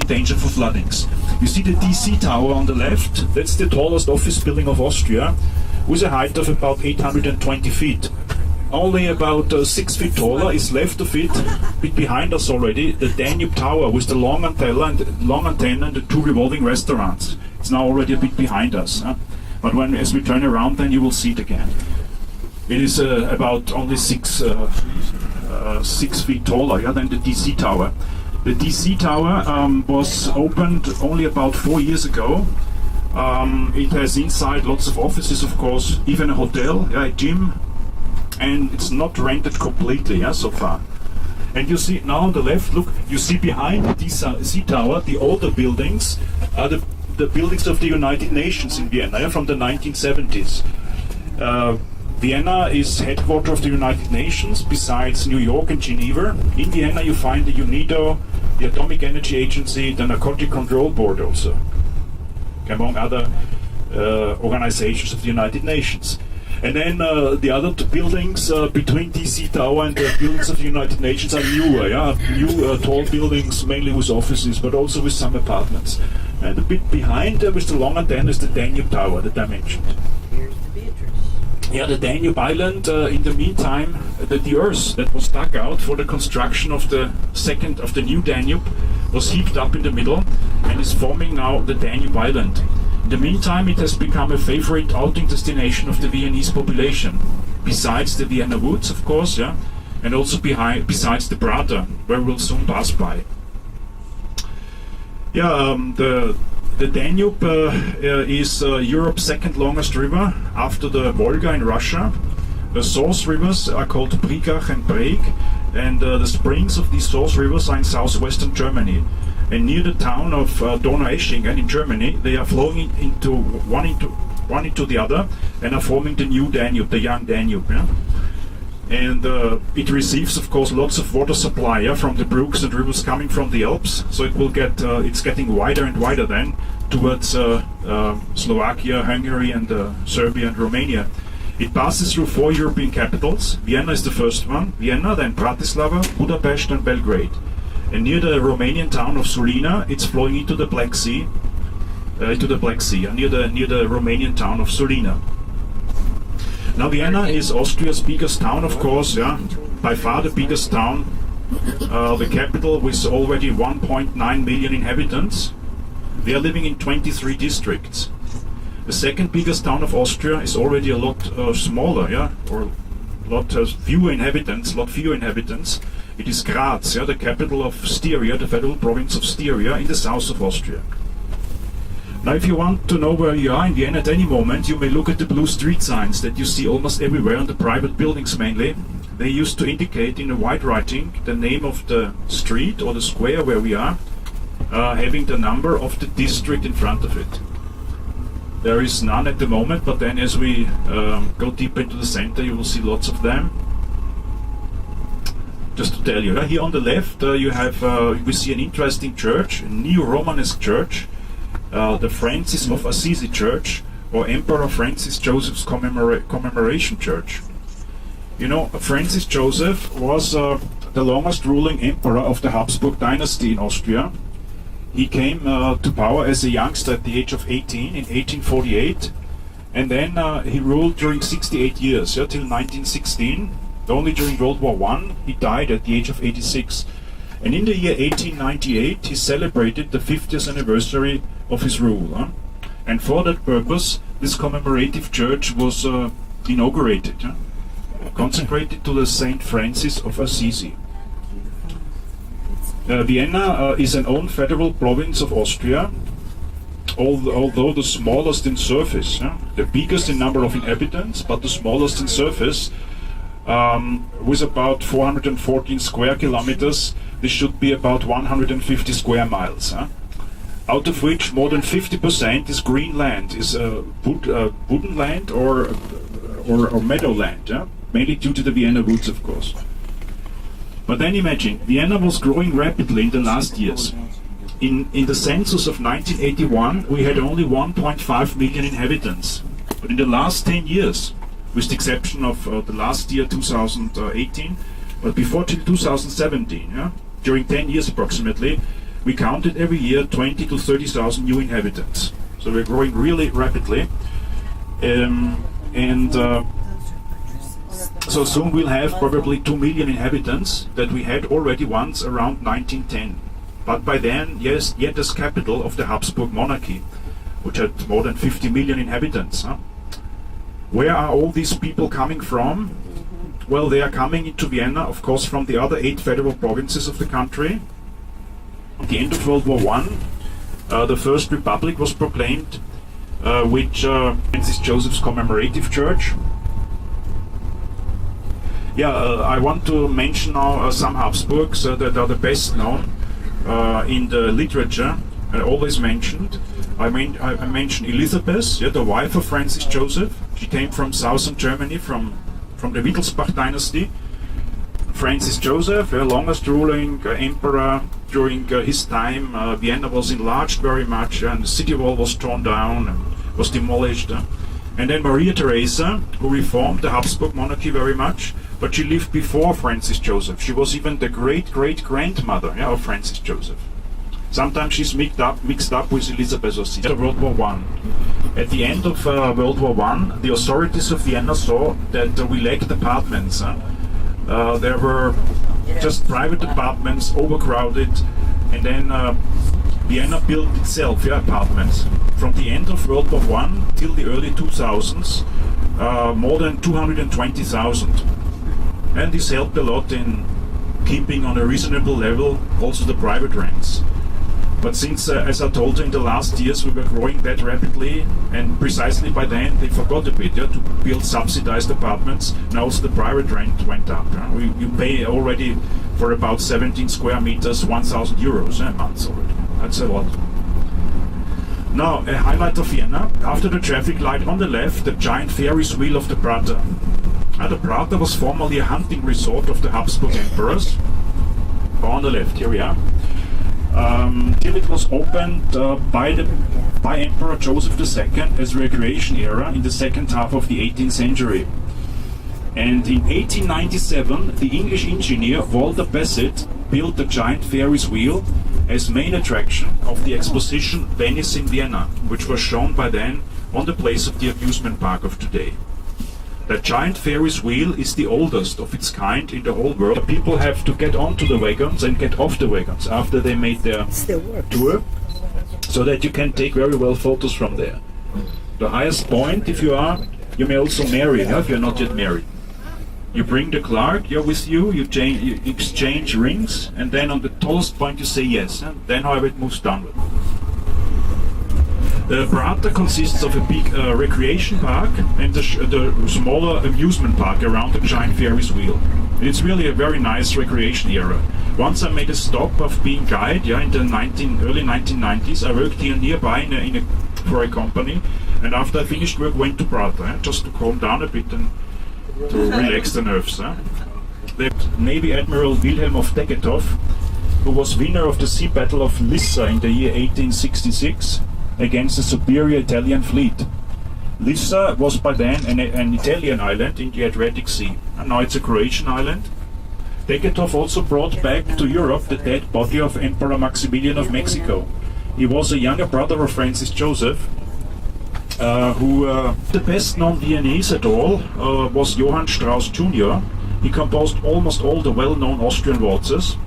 danger for floodings. You see the DC tower on the left, that's the tallest office building of Austria, with a height of about 820 feet. Only about 6 feet taller is left of it, a bit behind us already, the Danube Tower with the long antenna and the 2 revolving restaurants. It's now already a bit behind us. But as we turn around, then you will see it again. It is about only 6 feet taller than the DC Tower. The DC Tower was opened only about 4 years ago. It has inside lots of offices, of course, even a hotel, a gym, and it's not rented completely so far. And you see now on the left, look, you see behind the DC Tower, the older buildings are the buildings of the United Nations in Vienna from the 1970s. Vienna is headquarters of the United Nations, besides New York and Geneva. In Vienna you find the UNIDO, the Atomic Energy Agency, the Narcotic Control Board also, among other organizations of the United Nations. And then the other two buildings between DC Tower and the buildings of the United Nations are newer, new tall buildings, mainly with offices, but also with some apartments. And a bit behind with the long antenna is the Danube Tower that I mentioned. Here's the Beatrice. Yeah, the Danube Island, in the meantime, the earth that was dug out for the construction of the new Danube was heaped up in the middle and is forming now the Danube Island. In the meantime, it has become a favorite outing destination of the Viennese population, besides the Vienna Woods, of course, and also besides the Prater, where we'll soon pass by. The Danube is Europe's second longest river after the Volga in Russia. The source rivers are called Prigach and Breg, and the springs of these source rivers are in southwestern Germany. And near the town of Donaueschingen in Germany, they are flowing one into the other and are forming the new Danube, the young Danube. And it receives, of course, lots of water supply from the brooks and rivers coming from the Alps. So it will it's getting wider and wider then towards Slovakia, Hungary, and Serbia and Romania. It passes through 4 European capitals. Vienna is the first one. Vienna, then Bratislava, Budapest, and Belgrade. And near the Romanian town of Sulina, it's flowing into the Black Sea. Near the Romanian town of Sulina. Now Vienna is Austria's biggest town, of course, by far the biggest town, the capital with already 1.9 million inhabitants. They are living in 23 districts. The second biggest town of Austria is already a lot smaller, or a lot fewer inhabitants. It is Graz, the capital of Styria, the federal province of Styria in the south of Austria. Now, if you want to know where you are in Vienna at any moment, you may look at the blue street signs that you see almost everywhere on the private buildings mainly. They used to indicate in a white writing the name of the street or the square where we are, having the number of the district in front of it. There is none at the moment, but then as we go deeper into the center, you will see lots of them. Just to tell you, here on the left we see an interesting church, a neo-Romanesque church, the Francis of Assisi Church, or Emperor Francis Joseph's Commemoration Church. You know, Francis Joseph was the longest ruling emperor of the Habsburg dynasty in Austria. He came to power as a youngster at the age of 18 in 1848, and then he ruled during 68 years, till 1916. Only during World War I he died at the age of 86. And in the year 1898 he celebrated the 50th anniversary of his rule. And for that purpose this commemorative church was inaugurated, consecrated to the Saint Francis of Assisi. Vienna is an own federal province of Austria, although the smallest in surface, the biggest in number of inhabitants, but the smallest in surface. With about 414 square kilometers, this should be about 150 square miles. Out of which more than 50% is green land, is wooden land or meadow land, mainly due to the Vienna Woods, of course. But then imagine, Vienna was growing rapidly in the last years. In the census of 1981, we had only 1.5 million inhabitants. But in the last 10 years, with the exception of the last year 2018, but before till 2017, during 10 years approximately, we counted every year 20 to 30,000 new inhabitants. So we're growing really rapidly. So soon we'll have probably 2 million inhabitants that we had already once around 1910. But by then, yes, yet as capital of the Habsburg monarchy, which had more than 50 million inhabitants. Where are all these people coming from? Well, they are coming into Vienna, of course, from the other 8 federal provinces of the country. At the end of World War I, the First Republic was proclaimed, which Francis Joseph's commemorative church. I want to mention now some Habsburgs that are the best known in the literature. I always mentioned. I mentioned Elizabeth, the wife of Francis Joseph. She came from southern Germany, from the Wittelsbach dynasty. Francis Joseph, longest ruling emperor during his time. Vienna was enlarged very much, and the city wall was torn down and was demolished. And then Maria Theresa, who reformed the Habsburg monarchy very much, but she lived before Francis Joseph. She was even the great-great-grandmother of Francis Joseph. Sometimes she's mixed up with Elizabeth or Caesar. World War I. At the end of World War I, the authorities of Vienna saw that we lacked apartments. There were just private apartments, overcrowded, and then Vienna built itself apartments. From the end of World War I till the early 2000s, more than 220,000. And this helped a lot in keeping on a reasonable level also the private rents. But since, as I told you, in the last years we were growing that rapidly, and precisely by then they forgot a bit to build subsidized apartments. Now also the private rent went up. You pay already for about 17 square meters 1,000 euros a month already. That's a lot. Now, a highlight of Vienna. After the traffic light on the left, the giant Ferris wheel of the Prater. The Prater was formerly a hunting resort of the Habsburg emperors. On the left, here we are. Till it was opened by Emperor Joseph II as a recreation area in the second half of the 18th century. And in 1897, the English engineer Walter Bassett built the giant Ferris wheel as main attraction of the exposition Venice in Vienna, which was shown by then on the place of the amusement park of today. The giant Ferris wheel is the oldest of its kind in the whole world. People have to get onto the wagons and get off the wagons after they made their tour, so that you can take very well photos from there. The highest point, if you are, you may also marry, if you're not yet married. You bring the clerk with you, you exchange rings, and then on the tallest point you say yes, and then however it moves downward. The Prater consists of a big recreation park and the smaller amusement park around the giant Ferris wheel. It's really a very nice recreation area. Once I made a stop of being guide in the early 1990s. I worked here nearby for a company, and after I finished work went to Prater just to calm down a bit and to relax the nerves. The Navy Admiral Wilhelm of Tegethoff, who was winner of the sea battle of Lissa in the year 1866, against the superior Italian fleet. Lissa was by then an Italian island in the Adriatic Sea, and now it's a Croatian island. Tegethoff also brought back to Europe the dead body of Emperor Maximilian of Mexico. He was a younger brother of Francis Joseph, the best known Viennese at all was Johann Strauss Jr. He composed almost all the well-known Austrian waltzes,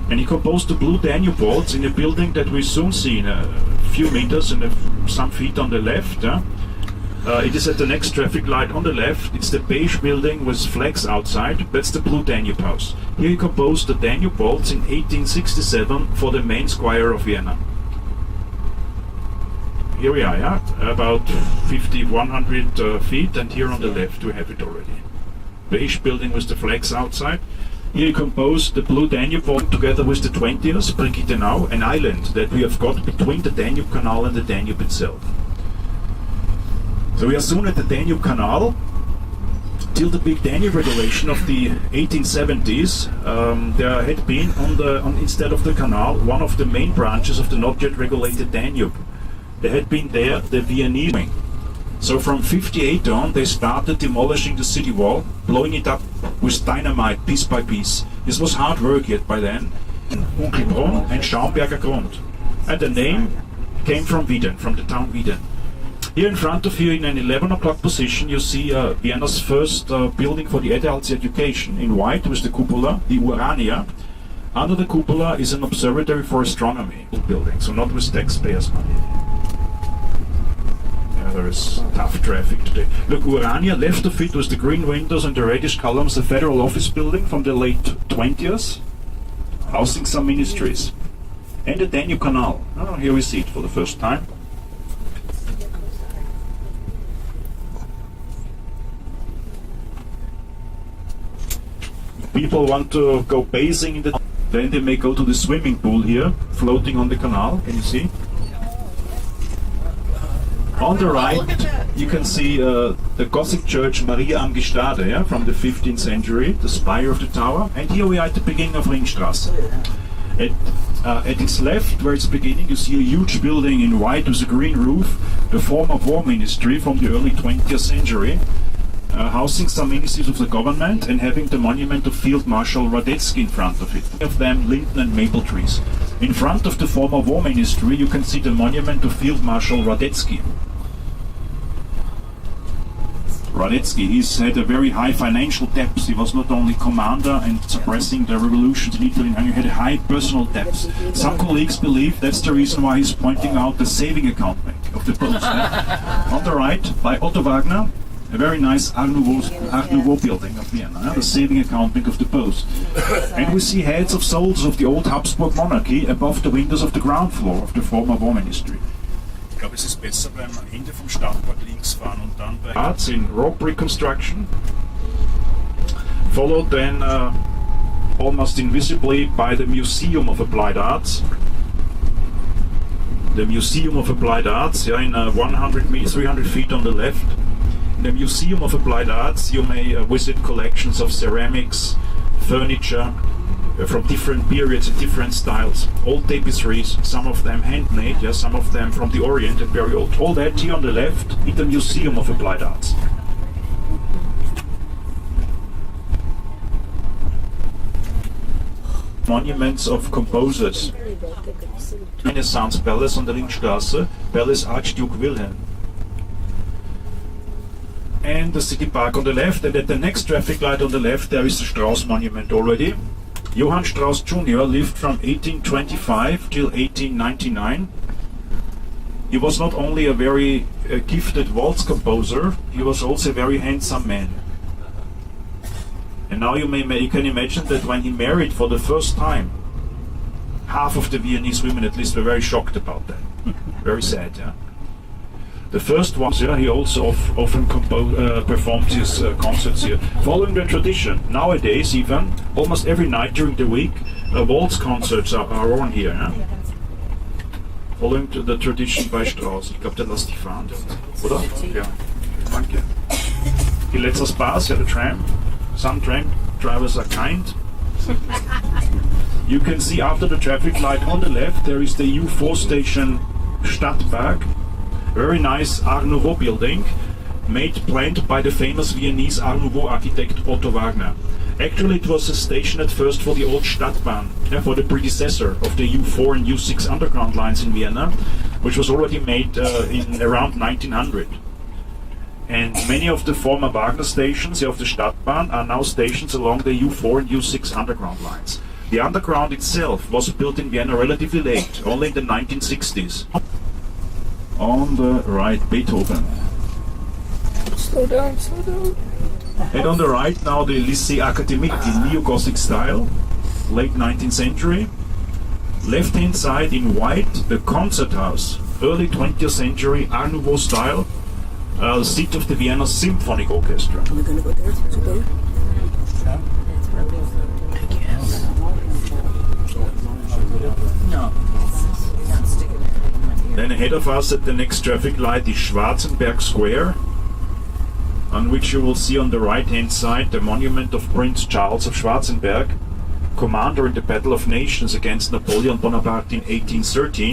and he composed the Blue Danube waltz in a building that we soon see in a few meters and some feet on the left. It is at the next traffic light on the left. It's the beige building with flags outside. That's the Blue Danube house. Here he composed the Danube waltz in 1867 for the main squire of Vienna. Here we are, about 100 feet, and here on the left we have it already. Beige building with the flags outside. Here he composed the Blue Danube waltz together with the 20th, Brigittenau, an island that we have got between the Danube Canal and the Danube itself. So we are soon at the Danube Canal. Till the big Danube regulation of the 1870s, there had been instead of the canal, one of the main branches of the not yet regulated Danube. There had been there the Viennese wing. So from 58 on, they started demolishing the city wall, blowing it up with dynamite piece by piece. This was hard work yet by then. Unkelbrunn and Schaumberger Grund. And the name came from Wieden, from the town Wieden. Here in front of you, in an 11 o'clock position, you see Vienna's first building for the adults' education. In white with the cupola, the Urania. Under the cupola is an observatory for astronomy building, so not with taxpayers' money. Yeah, there is tough traffic today. Look, Urania, left of it was the green windows and the reddish columns, the federal office building from the late 20s, housing some ministries. And the Danube Canal. Oh, here we see it for the first time. People want to go bathing in the... Then they may go to the swimming pool here, floating on the canal. Can you see? On the right, you can see the Gothic church Maria am Gestade, yeah, from the 15th century, the spire of the tower. And here we are at the beginning of Ringstrasse. At its left, where it's beginning, you see a huge building in white with a green roof, the former war ministry from the early 20th century. Housing some ministries of the government and having the monument of Field Marshal Radetzky in front of it. Of them linden and maple trees. In front of the former war ministry you can see the monument of Field Marshal Radetzky. Radetzky, he's had a very high financial debts. He was not only commander and suppressing the revolutions in Italy and Hungary, he had high personal debts. Some colleagues believe that's the reason why he's pointing out the saving account of the post. On the right, by Otto Wagner, a very nice Art Nouveau building of Vienna, the saving account bank of the post. And we see heads of soldiers of the old Habsburg monarchy above the windows of the ground floor of the former war ministry. Ich glaube, es ist besser beim Ende vom Stadtpark links fahren und dann bei Arts in rope reconstruction. Followed then almost invisibly by the Museum of Applied Arts. The Museum of Applied Arts, yeah, in 300 feet on the left. In the Museum of Applied Arts you may visit collections of ceramics, furniture from different periods and different styles. Old tapestries, some of them handmade, yeah, some of them from the Orient and very old. All that here on the left in the Museum of Applied Arts. Monuments of composers. Renaissance Palace on the Ringstrasse, Palace Archduke Wilhelm. And the city park on the left, and at the next traffic light on the left there is the Strauss monument already. Johann Strauss Jr. lived from 1825 till 1899. He was not only a very gifted waltz composer, he was also a very handsome man. And now you can imagine that when he married for the first time, half of the Viennese women at least were very shocked about that. Very sad, yeah. The first one, yeah, he also often performed his concerts here. Following the tradition, nowadays even, almost every night during the week, waltz concerts are on here. Yeah? Following the tradition by Strauss. Ich glaube, der lässt dich fahren, oder? Ja, danke. He lets us pass, yeah, the tram. Some tram drivers are kind. You can see after the traffic light on the left, there is the U4 station Stadtpark. Very nice Art Nouveau building, planned by the famous Viennese Art Nouveau architect Otto Wagner. Actually it was a station at first for the old Stadtbahn, for the predecessor of the U4 and U6 underground lines in Vienna, which was already made in around 1900. And many of the former Wagner stations of the Stadtbahn are now stations along the U4 and U6 underground lines. The underground itself was built in Vienna relatively late, only in the 1960s. On the right, Beethoven. Slow down, slow down. And on the right now the Lycée Académique in Neo-Gothic style, late 19th century. Left hand side in white, the concert house, early 20th century Art Nouveau style, seat of the Vienna Symphonic Orchestra. Are we going to go there to go? I guess. No. Then ahead of us at the next traffic light is Schwarzenberg Square, on which you will see on the right hand side the monument of Prince Charles of Schwarzenberg, commander in the Battle of Nations against Napoleon Bonaparte in 1813.